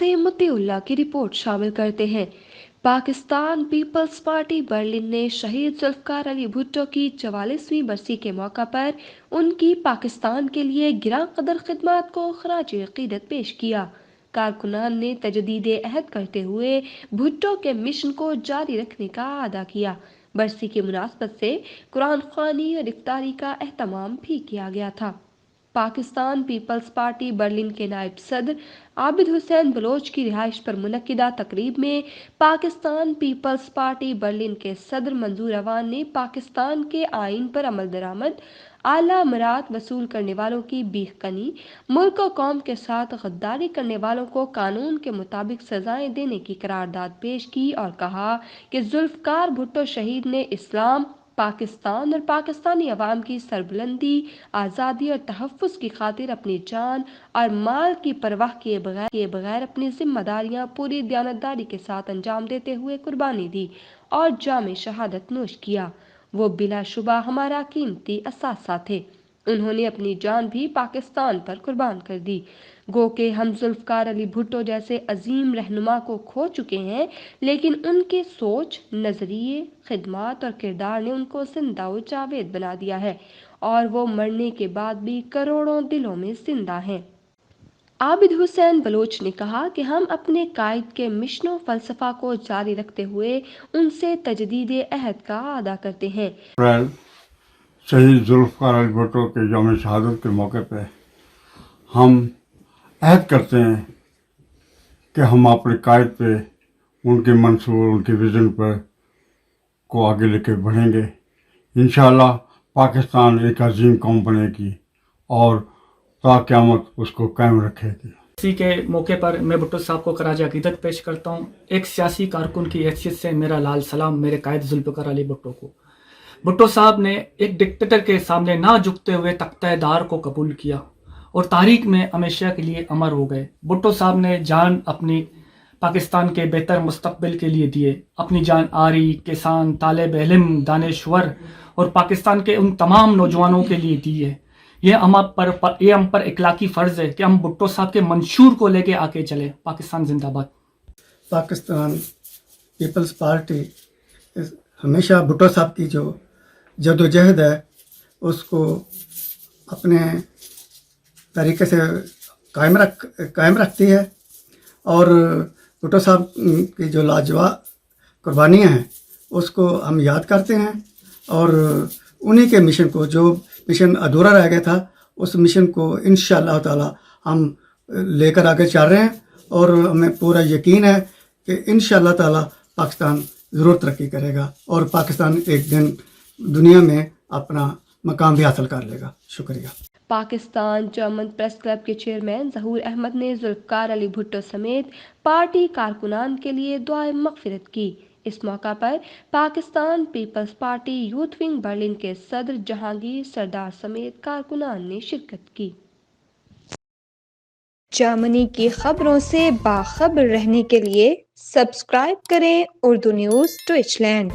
سے مطیع اللہ کی رپورٹ شامل کرتے ہیں۔ پاکستان پیپلز پارٹی برلن نے شہید ذوالفقار علی بھٹو کی 44ویں برسی کے موقع پر ان کی پاکستان کے لیے گراں قدر خدمات کو خراج عقیدت پیش کیا۔ کارکنان نے تجدید عہد کرتے ہوئے بھٹو کے مشن کو جاری رکھنے کا اعادہ کیا۔ برسی کی مناسبت سے قرآن خوانی اور افطاری کا اہتمام بھی کیا گیا تھا۔ پاکستان پیپلز پارٹی برلن کے نائب صدر عابد حسین بلوچ کی رہائش پر منعقدہ تقریب میں پاکستان پیپلز پارٹی برلن کے صدر منظور اوان نے پاکستان کے آئین پر عمل درآمد، اعلیٰ مراد وصول کرنے والوں کی بیخ کنی، ملک و قوم کے ساتھ غداری کرنے والوں کو قانون کے مطابق سزائیں دینے کی قرارداد پیش کی اور کہا کہ ذوالفقار بھٹو شہید نے اسلام، پاکستان اور پاکستانی عوام کی سربلندی، آزادی اور تحفظ کی خاطر اپنی جان اور مال کی پرواہ کیے بغیر اپنی ذمہ داریاں پوری دیانتداری کے ساتھ انجام دیتے ہوئے قربانی دی اور جام شہادت نوش کیا۔ وہ بلا شبہ ہمارا قیمتی اثاثہ تھے۔ انہوں نے اپنی جان بھی پاکستان پر قربان کر دی۔ گو کہ ہم ذوالفقار علی بھٹو جیسے عظیم رہنما کو کھو چکے ہیں، لیکن ان کے سوچ، نظریے، خدمات اور کردار نے ان کو زندہ و جاوید بنا دیا ہے اور وہ مرنے کے بعد بھی کروڑوں دلوں میں زندہ ہیں۔ عابد حسین بلوچ نے کہا کہ ہم اپنے قائد کے مشن و فلسفہ کو جاری رکھتے ہوئے ان سے تجدید عہد کا اعادہ کرتے ہیں۔ اپریل شہید ذوالفقار علی بھٹو کے یوم شہادت کے موقع پہ ہم عہد کرتے ہیں کہ ہم اپنے قائد پہ، ان کے منصور، ان کے ویژن پر کو آگے لے کے بڑھیں گے۔ انشاءاللہ پاکستان ایک عظیم قوم بنے گی اور تا قیامت اس کو قائم رکھے گی۔ اسی کے موقع پر میں بھٹو صاحب کو خراج عقیدت پیش کرتا ہوں۔ ایک سیاسی کارکن کی حیثیت سے میرا لال سلام میرے قائد ذوالفقار علی بھٹو کو۔ بھٹو صاحب نے ایک ڈکٹیٹر کے سامنے نہ جھکتے ہوئے تختہ دار کو قبول کیا اور تاریخ میں ہمیشہ کے لیے امر ہو گئے۔ بھٹو صاحب نے جان اپنی پاکستان کے بہتر مستقبل کے لیے دیے، اپنی جان آری، کسان، طالب علم، دانشور اور پاکستان کے ان تمام نوجوانوں کے لیے دی ہے۔ یہ ہم پر اخلاقی فرض ہے کہ ہم بھٹو صاحب کے منشور کو لے کے آگے چلیں۔ پاکستان زندہ باد۔ پاکستان پیپلز پارٹی ہمیشہ بھٹو صاحب کی جو جدوجہد ہے اس کو اپنے طریقے سے قائم رکھتی ہے، اور بھٹو صاحب کی جو لاجواب قربانیاں ہیں اس کو ہم یاد کرتے ہیں، اور انہی کے مشن کو، جو مشن ادھورا رہ گیا تھا، اس مشن کو انشاءاللہ تعالی ہم لے کر آگے چل رہے ہیں، اور ہمیں پورا یقین ہے کہ انشاءاللہ تعالی پاکستان ضرور ترقی کرے گا اور پاکستان ایک دن دنیا میں اپنا مقام بھی حاصل کر لے گا۔ شکریہ۔ پاکستان جرمن پریس کلب کے چیئرمین ظہور احمد نے ذوالفقار علی بھٹو سمیت پارٹی کارکنان کے لیے دعائے مغفرت کی۔ اس موقع پر Pakistan peoples party youth wing Berlin کے صدر جہانگیر سردار سمیت کارکنان نے شرکت کی۔ جرمنی کی خبروں سے باخبر رہنے کے لیے سبسکرائب کریں اردو نیوز ڈویچ لینڈ۔